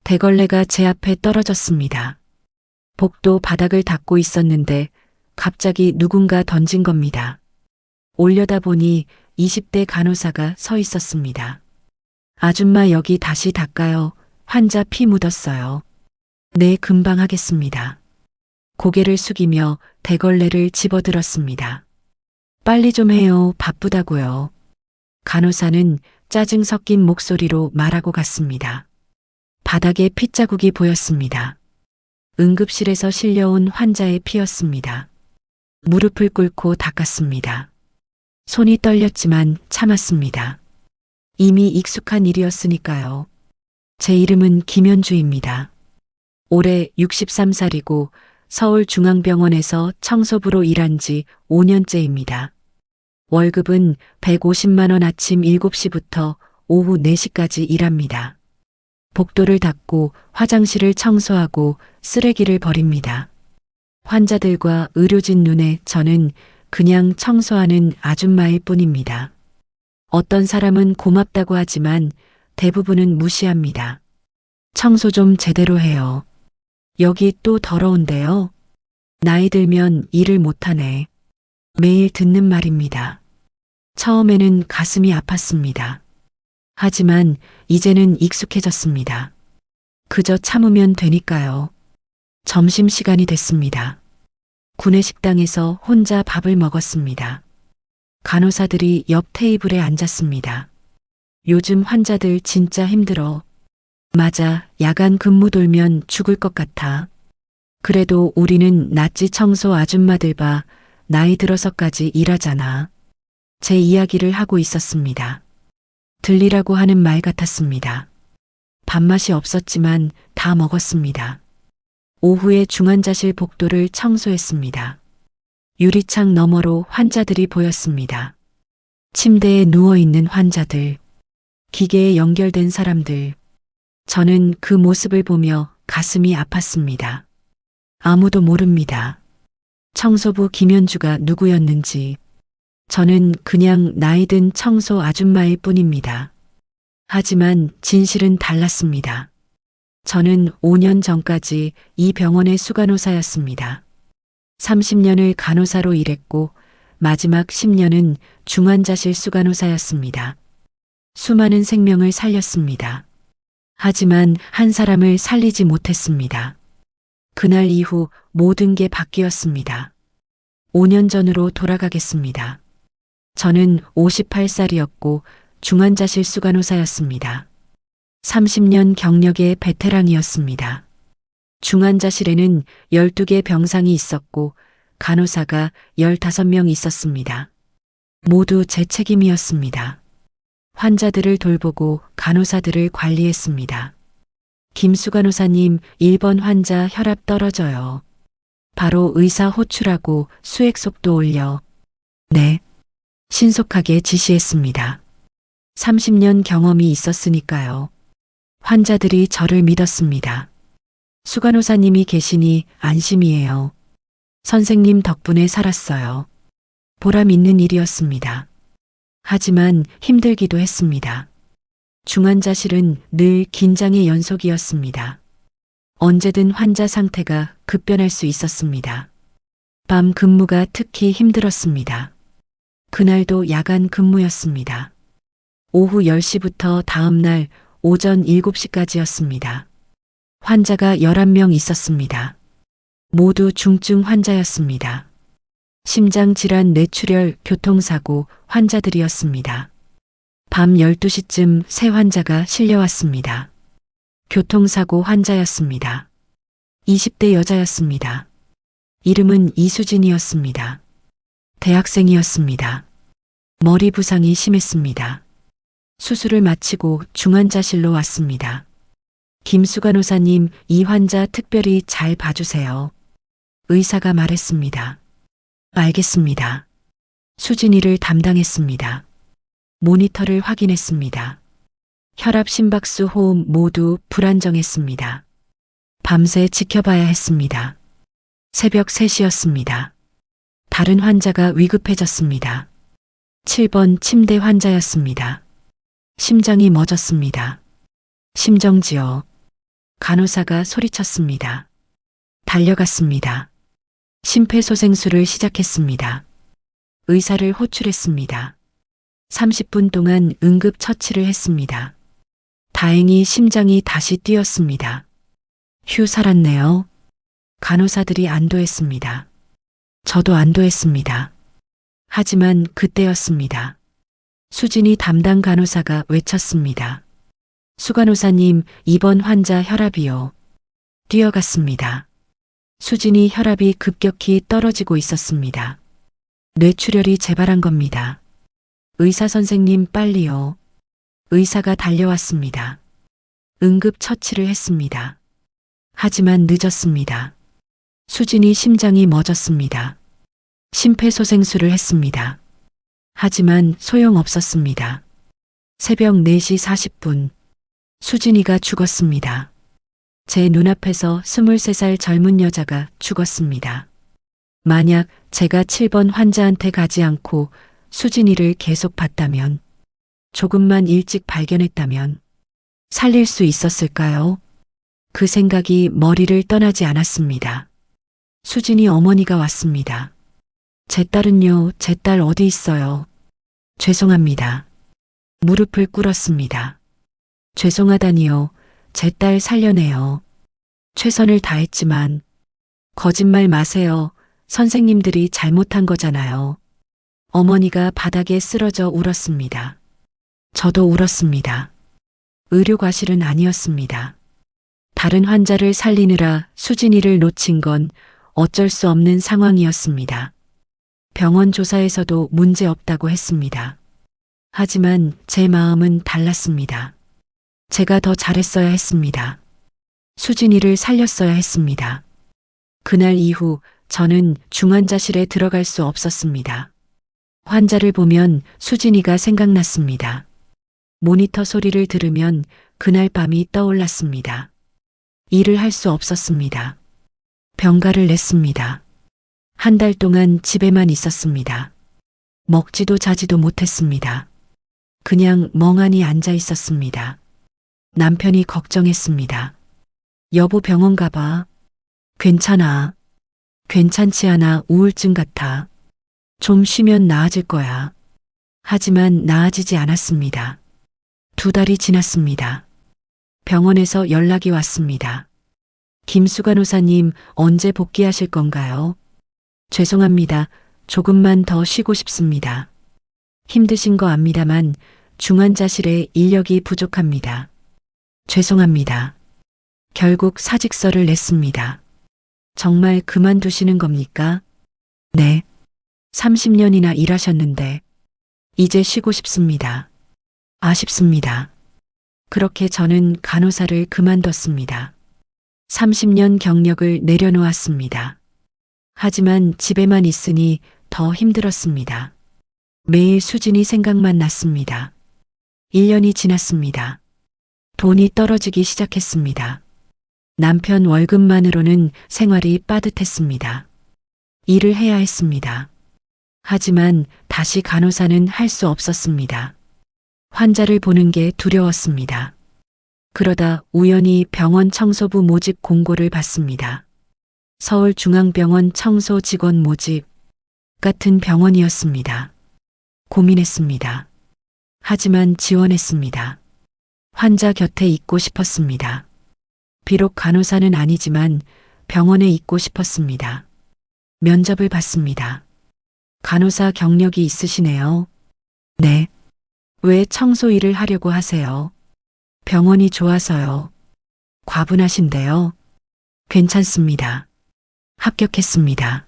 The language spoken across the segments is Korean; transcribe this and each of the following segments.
대걸레가 제 앞에 떨어졌습니다. 복도 바닥을 닦고 있었는데 갑자기 누군가 던진 겁니다. 올려다보니 20대 간호사가 서 있었습니다. 아줌마 여기 다시 닦아요. 환자 피 묻었어요. 네, 금방 하겠습니다. 고개를 숙이며 대걸레를 집어들었습니다. 빨리 좀 해요. 바쁘다고요. 간호사는 짜증 섞인 목소리로 말하고 갔습니다. 바닥에 핏자국이 보였습니다. 응급실에서 실려온 환자의 피였습니다. 무릎을 꿇고 닦았습니다. 손이 떨렸지만 참았습니다. 이미 익숙한 일이었으니까요. 제 이름은 김현주입니다. 올해 63살이고 서울중앙병원에서 청소부로 일한 지 5년째입니다. 월급은 150만 원, 아침 7시부터 오후 4시까지 일합니다. 복도를 닦고 화장실을 청소하고 쓰레기를 버립니다. 환자들과 의료진 눈에 저는 그냥 청소하는 아줌마일 뿐입니다. 어떤 사람은 고맙다고 하지만 대부분은 무시합니다. 청소 좀 제대로 해요. 여기 또 더러운데요. 나이 들면 일을 못하네. 매일 듣는 말입니다. 처음에는 가슴이 아팠습니다. 하지만 이제는 익숙해졌습니다. 그저 참으면 되니까요. 점심시간이 됐습니다. 구내식당에서 혼자 밥을 먹었습니다. 간호사들이 옆 테이블에 앉았습니다. 요즘 환자들 진짜 힘들어. 맞아, 야간 근무 돌면 죽을 것 같아. 그래도 우리는 낫지, 청소 아줌마들 봐. 나이 들어서까지 일하잖아. 제 이야기를 하고 있었습니다. 들리라고 하는 말 같았습니다. 밥맛이 없었지만 다 먹었습니다. 오후에 중환자실 복도를 청소했습니다. 유리창 너머로 환자들이 보였습니다. 침대에 누워있는 환자들, 기계에 연결된 사람들. 저는 그 모습을 보며 가슴이 아팠습니다. 아무도 모릅니다. 청소부 김현주가 누구였는지. 저는 그냥 나이든 청소 아줌마일 뿐입니다. 하지만 진실은 달랐습니다. 저는 5년 전까지 이 병원의 수간호사였습니다. 30년을 간호사로 일했고 마지막 10년은 중환자실 수간호사였습니다. 수많은 생명을 살렸습니다. 하지만 한 사람을 살리지 못했습니다. 그날 이후 모든 게 바뀌었습니다. 5년 전으로 돌아가겠습니다. 저는 58살이었고 중환자실 수간호사였습니다. 30년 경력의 베테랑이었습니다. 중환자실에는 12개 병상이 있었고 간호사가 15명 있었습니다. 모두 제 책임이었습니다. 환자들을 돌보고 간호사들을 관리했습니다. 김수 간호사님, 1번 환자 혈압 떨어져요. 바로 의사 호출하고 수액 속도 올려. 네. 신속하게 지시했습니다. 30년 경험이 있었으니까요. 환자들이 저를 믿었습니다. 수간호사님이 계시니 안심이에요. 선생님 덕분에 살았어요. 보람 있는 일이었습니다. 하지만 힘들기도 했습니다. 중환자실은 늘 긴장의 연속이었습니다. 언제든 환자 상태가 급변할 수 있었습니다. 밤 근무가 특히 힘들었습니다. 그날도 야간 근무였습니다. 오후 10시부터 다음 날 오전 7시까지였습니다. 환자가 11명 있었습니다. 모두 중증 환자였습니다. 심장질환, 뇌출혈, 교통사고 환자들이었습니다. 밤 12시쯤 새 환자가 실려왔습니다. 교통사고 환자였습니다. 20대 여자였습니다. 이름은 이수진이었습니다. 대학생이었습니다. 머리 부상이 심했습니다. 수술을 마치고 중환자실로 왔습니다. 김수 간호사님, 이 환자 특별히 잘 봐주세요. 의사가 말했습니다. 알겠습니다. 수진이를 담당했습니다. 모니터를 확인했습니다. 혈압, 심박수, 호흡 모두 불안정했습니다. 밤새 지켜봐야 했습니다. 새벽 3시였습니다. 다른 환자가 위급해졌습니다. 7번 침대 환자였습니다. 심장이 멎었습니다. 심정지요. 간호사가 소리쳤습니다. 달려갔습니다. 심폐소생술을 시작했습니다. 의사를 호출했습니다. 30분 동안 응급처치를 했습니다. 다행히 심장이 다시 뛰었습니다. 휴, 살았네요. 간호사들이 안도했습니다. 저도 안도했습니다. 하지만 그때였습니다. 수진이 담당 간호사가 외쳤습니다. 수간호사님, 이번 환자 혈압이요. 뛰어갔습니다. 수진이 혈압이 급격히 떨어지고 있었습니다. 뇌출혈이 재발한 겁니다. 의사 선생님, 빨리요. 의사가 달려왔습니다. 응급 처치를 했습니다. 하지만 늦었습니다. 수진이 심장이 멎었습니다. 심폐소생술을 했습니다. 하지만 소용없었습니다. 새벽 4시 40분, 수진이가 죽었습니다. 제 눈앞에서 23살 젊은 여자가 죽었습니다. 만약 제가 7번 환자한테 가지 않고 수진이를 계속 봤다면, 조금만 일찍 발견했다면 살릴 수 있었을까요? 그 생각이 머리를 떠나지 않았습니다. 수진이 어머니가 왔습니다. 제 딸은요, 제 딸 어디 있어요? 죄송합니다. 무릎을 꿇었습니다. 죄송하다니요. 제 딸 살려내요. 최선을 다했지만. 거짓말 마세요. 선생님들이 잘못한 거잖아요. 어머니가 바닥에 쓰러져 울었습니다. 저도 울었습니다. 의료과실은 아니었습니다. 다른 환자를 살리느라 수진이를 놓친 건 어쩔 수 없는 상황이었습니다. 병원 조사에서도 문제 없다고 했습니다. 하지만 제 마음은 달랐습니다. 제가 더 잘했어야 했습니다. 수진이를 살렸어야 했습니다. 그날 이후 저는 중환자실에 들어갈 수 없었습니다. 환자를 보면 수진이가 생각났습니다. 모니터 소리를 들으면 그날 밤이 떠올랐습니다. 일을 할 수 없었습니다. 병가를 냈습니다. 한 달 동안 집에만 있었습니다. 먹지도 자지도 못했습니다. 그냥 멍하니 앉아 있었습니다. 남편이 걱정했습니다. 여보, 병원 가봐. 괜찮아. 괜찮지 않아. 우울증 같아. 좀 쉬면 나아질 거야. 하지만 나아지지 않았습니다. 2달이 지났습니다. 병원에서 연락이 왔습니다. 김수간호사님, 언제 복귀하실 건가요? 죄송합니다. 조금만 더 쉬고 싶습니다. 힘드신 거 압니다만 중환자실에 인력이 부족합니다. 죄송합니다. 결국 사직서를 냈습니다. 정말 그만두시는 겁니까? 네. 30년이나 일하셨는데 이제 쉬고 싶습니다. 아쉽습니다. 그렇게 저는 간호사를 그만뒀습니다. 30년 경력을 내려놓았습니다. 하지만 집에만 있으니 더 힘들었습니다. 매일 수진이 생각만 났습니다. 1년이 지났습니다. 돈이 떨어지기 시작했습니다. 남편 월급만으로는 생활이 빠듯했습니다. 일을 해야 했습니다. 하지만 다시 간호사는 할 수 없었습니다. 환자를 보는 게 두려웠습니다. 그러다 우연히 병원 청소부 모집 공고를 봤습니다. 서울중앙병원 청소 직원 모집 같은 병원이었습니다. 고민했습니다. 하지만 지원했습니다. 환자 곁에 있고 싶었습니다. 비록 간호사는 아니지만 병원에 있고 싶었습니다. 면접을 봤습니다. 간호사 경력이 있으시네요. 네. 왜 청소 일을 하려고 하세요? 병원이 좋아서요. 과분하신데요. 괜찮습니다. 합격했습니다.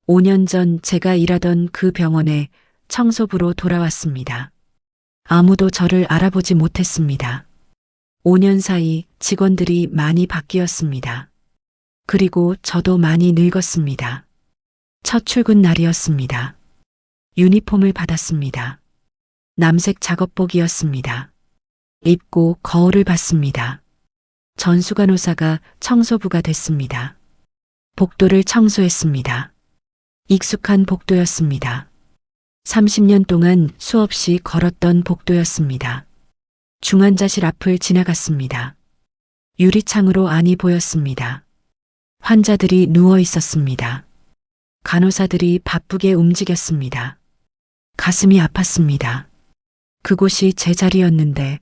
5년 전 제가 일하던 그 병원에 청소부로 돌아왔습니다. 아무도 저를 알아보지 못했습니다. 5년 사이 직원들이 많이 바뀌었습니다. 그리고 저도 많이 늙었습니다. 첫 출근 날이었습니다. 유니폼을 받았습니다. 남색 작업복이었습니다. 입고 거울을 봤습니다. 전수간호사가 청소부가 됐습니다. 복도를 청소했습니다. 익숙한 복도였습니다. 30년 동안 수없이 걸었던 복도였습니다. 중환자실 앞을 지나갔습니다. 유리창으로 안이 보였습니다. 환자들이 누워 있었습니다. 간호사들이 바쁘게 움직였습니다. 가슴이 아팠습니다. 그곳이 제 자리였는데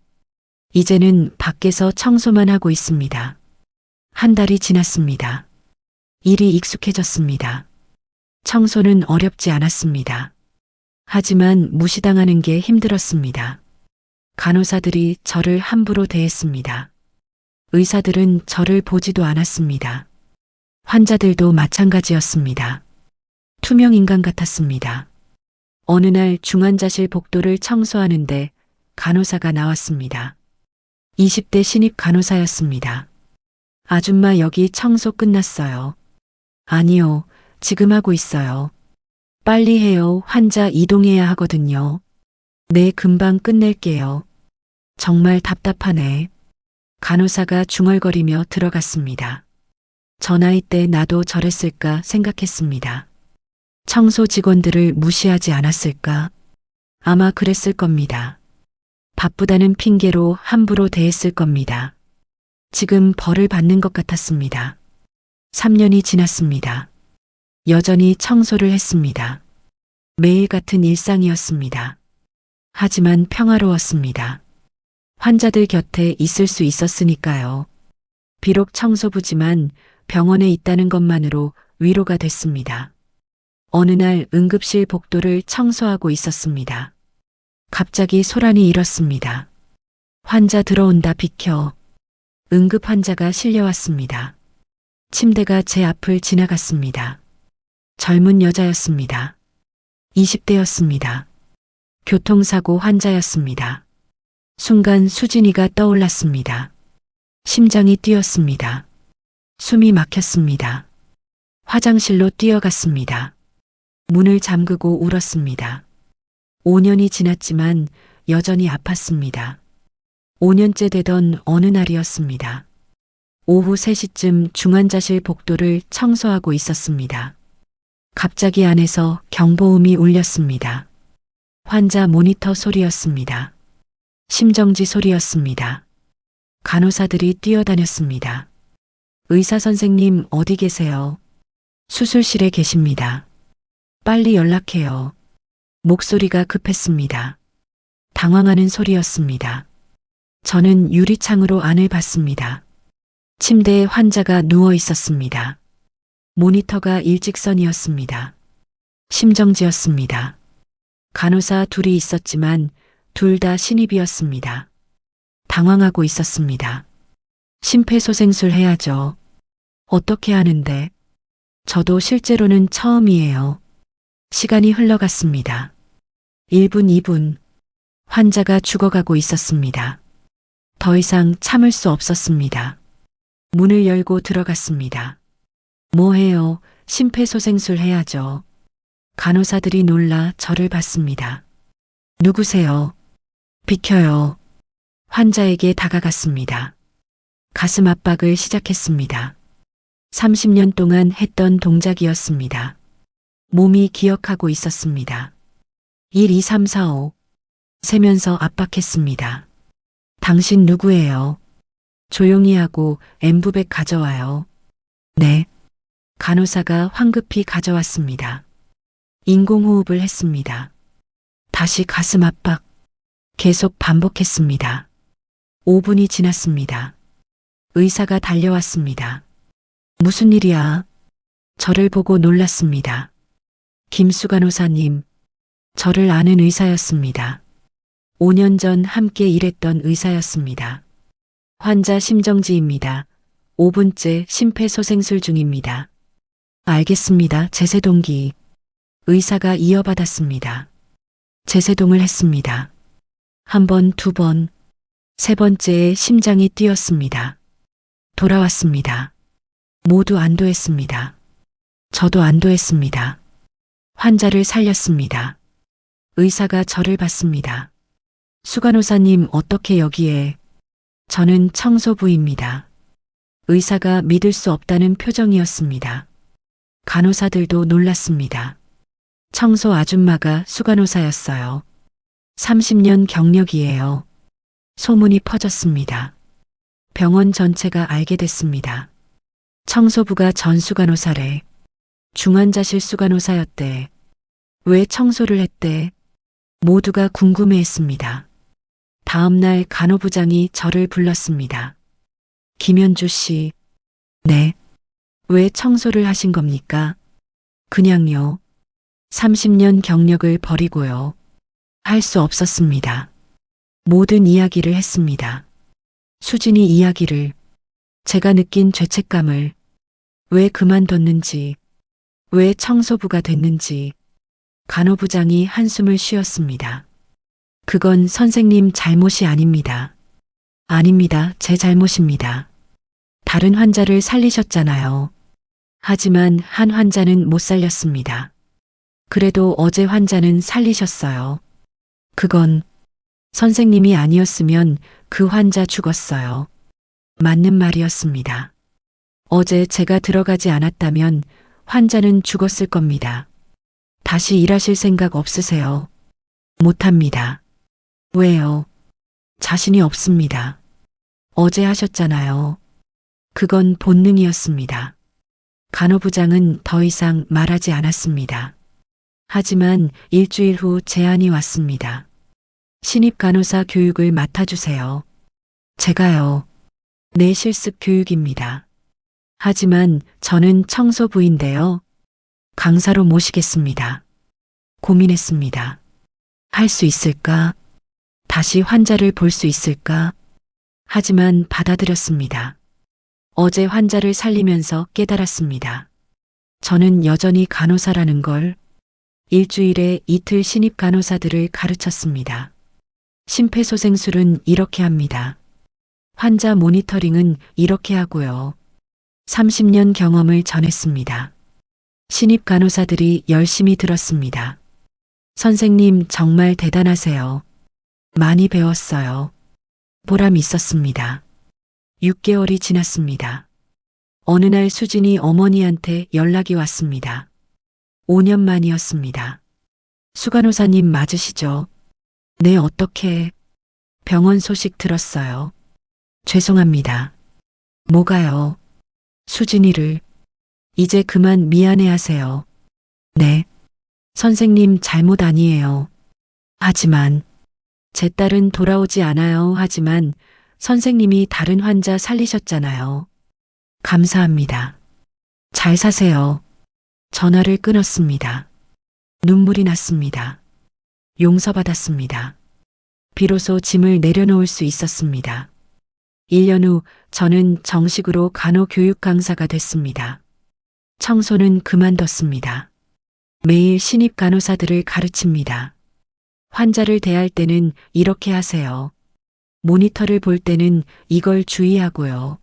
이제는 밖에서 청소만 하고 있습니다. 한 달이 지났습니다. 일이 익숙해졌습니다. 청소는 어렵지 않았습니다. 하지만 무시당하는 게 힘들었습니다. 간호사들이 저를 함부로 대했습니다. 의사들은 저를 보지도 않았습니다. 환자들도 마찬가지였습니다. 투명 인간 같았습니다. 어느 날 중환자실 복도를 청소하는데 간호사가 나왔습니다. 20대 신입 간호사였습니다. 아줌마 여기 청소 끝났어요. 아니요, 지금 하고 있어요. 빨리 해요. 환자 이동해야 하거든요. 네, 금방 끝낼게요. 정말 답답하네. 간호사가 중얼거리며 들어갔습니다. 저 나이 때 나도 저랬을까 생각했습니다. 청소 직원들을 무시하지 않았을까? 아마 그랬을 겁니다. 바쁘다는 핑계로 함부로 대했을 겁니다. 지금 벌을 받는 것 같았습니다. 3년이 지났습니다. 여전히 청소를 했습니다. 매일 같은 일상이었습니다. 하지만 평화로웠습니다. 환자들 곁에 있을 수 있었으니까요. 비록 청소부지만 병원에 있다는 것만으로 위로가 됐습니다. 어느 날 응급실 복도를 청소하고 있었습니다. 갑자기 소란이 일었습니다. 환자 들어온다, 비켜. 응급 환자가 실려왔습니다. 침대가 제 앞을 지나갔습니다. 젊은 여자였습니다. 20대였습니다. 교통사고 환자였습니다. 순간 수진이가 떠올랐습니다. 심장이 뛰었습니다. 숨이 막혔습니다. 화장실로 뛰어갔습니다. 문을 잠그고 울었습니다. 5년이 지났지만 여전히 아팠습니다. 5년째 되던 어느 날이었습니다. 오후 3시쯤 중환자실 복도를 청소하고 있었습니다. 갑자기 안에서 경보음이 울렸습니다. 환자 모니터 소리였습니다. 심정지 소리였습니다. 간호사들이 뛰어다녔습니다. 의사 선생님 어디 계세요? 수술실에 계십니다. 빨리 연락해요. 목소리가 급했습니다. 당황하는 소리였습니다. 저는 유리창으로 안을 봤습니다. 침대에 환자가 누워 있었습니다. 모니터가 일직선이었습니다. 심정지였습니다. 간호사 둘이 있었지만 둘 다 신입이었습니다. 당황하고 있었습니다. 심폐소생술 해야죠. 어떻게 하는데? 저도 실제로는 처음이에요. 시간이 흘러갔습니다. 1분, 2분. 환자가 죽어가고 있었습니다. 더 이상 참을 수 없었습니다. 문을 열고 들어갔습니다. 뭐 해요? 심폐소생술 해야죠. 간호사들이 놀라 저를 봤습니다. 누구세요? 비켜요. 환자에게 다가갔습니다. 가슴 압박을 시작했습니다. 30년 동안 했던 동작이었습니다. 몸이 기억하고 있었습니다. 1, 2, 3, 4, 5 세면서 압박했습니다. 당신 누구예요? 조용히 하고 엠부백 가져와요. 네. 간호사가 황급히 가져왔습니다. 인공호흡을 했습니다. 다시 가슴 압박. 계속 반복했습니다. 5분이 지났습니다. 의사가 달려왔습니다. 무슨 일이야? 저를 보고 놀랐습니다. 김수 간호사님, 저를 아는 의사였습니다. 5년 전 함께 일했던 의사였습니다. 환자 심정지입니다. 5분째 심폐소생술 중입니다. 알겠습니다. 제세동기. 의사가 이어받았습니다. 제세동을 했습니다. 한 번, 두 번, 세 번째에 심장이 뛰었습니다. 돌아왔습니다. 모두 안도했습니다. 저도 안도했습니다. 환자를 살렸습니다. 의사가 저를 봤습니다. 수간호사님 어떻게 여기에? 저는 청소부입니다. 의사가 믿을 수 없다는 표정이었습니다. 간호사들도 놀랐습니다. 청소 아줌마가 수간호사였어요. 30년 경력이에요. 소문이 퍼졌습니다. 병원 전체가 알게 됐습니다. 청소부가 전수간호사래. 중환자실 수간호사였대. 왜 청소를 했대? 모두가 궁금해했습니다. 다음 날 간호부장이 저를 불렀습니다. 김현주 씨. 네. 왜 청소를 하신 겁니까? 그냥요. 30년 경력을 버리고요. 할 수 없었습니다. 모든 이야기를 했습니다. 수진이 이야기를, 제가 느낀 죄책감을, 왜 그만뒀는지, 왜 청소부가 됐는지. 간호부장이 한숨을 쉬었습니다. 그건 선생님 잘못이 아닙니다. 아닙니다. 제 잘못입니다. 다른 환자를 살리셨잖아요. 하지만 한 환자는 못 살렸습니다. 그래도 어제 환자는 살리셨어요. 그건 선생님이 아니었으면 그 환자 죽었어요. 맞는 말이었습니다. 어제 제가 들어가지 않았다면 환자는 죽었을 겁니다. 다시 일하실 생각 없으세요? 못합니다. 왜요? 자신이 없습니다. 어제 하셨잖아요. 그건 본능이었습니다. 간호부장은 더 이상 말하지 않았습니다. 하지만 일주일 후 제안이 왔습니다. 신입 간호사 교육을 맡아주세요. 제가요. 내 실습 교육입니다. 하지만 저는 청소부인데요. 강사로 모시겠습니다. 고민했습니다. 할 수 있을까? 다시 환자를 볼 수 있을까? 하지만 받아들였습니다. 어제 환자를 살리면서 깨달았습니다. 저는 여전히 간호사라는 걸. 일주일에 이틀 신입 간호사들을 가르쳤습니다. 심폐소생술은 이렇게 합니다. 환자 모니터링은 이렇게 하고요. 30년 경험을 전했습니다. 신입 간호사들이 열심히 들었습니다. 선생님 정말 대단하세요. 많이 배웠어요. 보람 있었습니다. 6개월이 지났습니다. 어느 날 수진이 어머니한테 연락이 왔습니다. 5년 만이었습니다. 수간호사님 맞으시죠? 네, 어떻게? 병원 소식 들었어요. 죄송합니다. 뭐가요? 수진이를. 이제 그만 미안해하세요. 네. 선생님 잘못 아니에요. 하지만 제 딸은 돌아오지 않아요. 하지만 선생님이 다른 환자 살리셨잖아요. 감사합니다. 잘 사세요. 전화를 끊었습니다. 눈물이 났습니다. 용서받았습니다. 비로소 짐을 내려놓을 수 있었습니다. 1년 후 저는 정식으로 간호교육 강사가 됐습니다. 청소는 그만뒀습니다. 매일 신입 간호사들을 가르칩니다. 환자를 대할 때는 이렇게 하세요. 모니터를 볼 때는 이걸 주의하고요.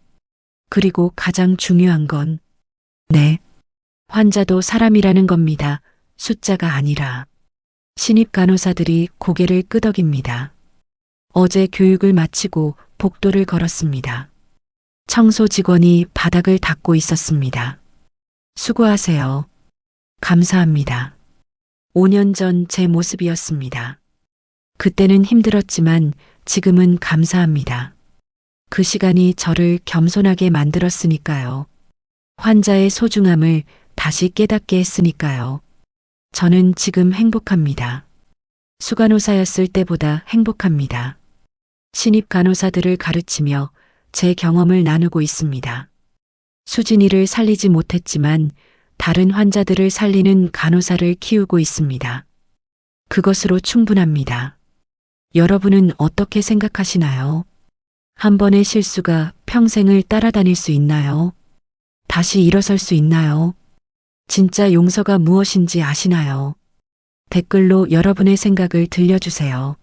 그리고 가장 중요한 건, 네, 환자도 사람이라는 겁니다. 숫자가 아니라. 신입 간호사들이 고개를 끄덕입니다. 어제 교육을 마치고 복도를 걸었습니다. 청소 직원이 바닥을 닦고 있었습니다. 수고하세요. 감사합니다. 5년 전 제 모습이었습니다. 그때는 힘들었지만 지금은 감사합니다. 그 시간이 저를 겸손하게 만들었으니까요. 환자의 소중함을 다시 깨닫게 했으니까요. 저는 지금 행복합니다. 수간호사였을 때보다 행복합니다. 신입 간호사들을 가르치며 제 경험을 나누고 있습니다. 수진이를 살리지 못했지만 다른 환자들을 살리는 간호사를 키우고 있습니다. 그것으로 충분합니다. 여러분은 어떻게 생각하시나요? 한 번의 실수가 평생을 따라다닐 수 있나요? 다시 일어설 수 있나요? 진짜 용서가 무엇인지 아시나요? 댓글로 여러분의 생각을 들려주세요.